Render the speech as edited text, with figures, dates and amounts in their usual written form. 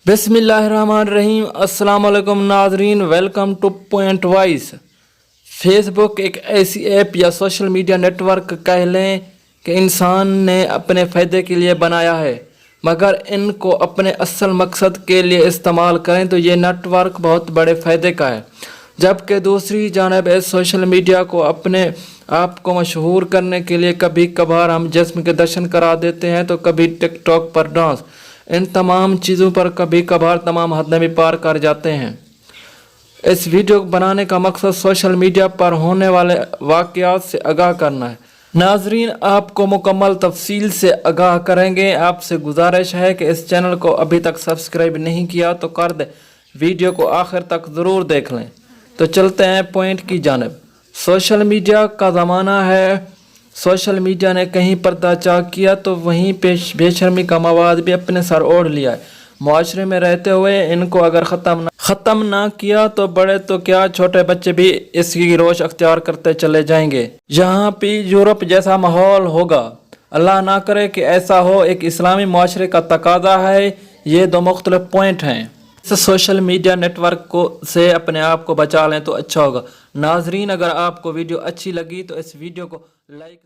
بسم اللہ الرحمن الرحیم۔ السلام علیکم ناظرین، welcome to point voice. Facebook ایک ایسی ایپ یا سوشل میڈیا نیٹ ورک کہہ لیں کہ انسان نے اپنے فائدے کے لیے بنایا ہے، مگر ان کو اپنے اصل مقصد کے لیے استعمال کریں تو یہ نیٹ ورک بہت بڑے فائدے کا ہے، جبکہ دوسری جانب اس سوشل میڈیا کو اپنے آپ کو مشہور کرنے کے لیے کبھی کبھار ہم جسم کے درشن کرا دیتے ہیں تو کبھی ٹک ٹاک پر ڈانس، ان تمام چیزوں پر کبھی کبھار تمام حدیں بھی پار کر جاتے ہیں۔ اس ویڈیو بنانے کا مقصد سوشل میڈیا پر ہونے والے واقعات سے آگاہ کرنا ہے۔ ناظرین، آپ کو مکمل تفصیل سے آگاہ کریں گے۔ آپ سے گزارش ہے کہ اس چینل کو ابھی تک سبسکرائب نہیں کیا تو کر دیں، ویڈیو کو آخر تک ضرور دیکھ لیں۔ تو چلتے ہیں پوائنٹ کی جانب۔ سوشل میڈیا کا زمانہ ہے۔ سوشل میڈیا نے کہیں پردہ چاک کیا تو وہیں بے شرمی کا مواد بھی اپنے سر اوڑھ لیا ہے۔ معاشرے میں رہتے ہوئے ان کو اگر ختم نہ کیا تو بڑے تو کیا چھوٹے بچے بھی اس کی روش اختیار کرتے چلے جائیں گے۔ یہاں بھی یورپ جیسا ماحول ہوگا۔ اللہ نہ کرے کہ ایسا ہو۔ ایک اسلامی معاشرے کا تقاضا ہے۔ یہ دو مختلف پوائنٹ ہیں۔ سوشل میڈیا نیٹ ورک سے اپنے آپ کو بچا لیں تو اچھا ہوگا۔ ناظرین، اگر آپ کو ویڈیو اچھی لگی تو اس ویڈیو کو لائک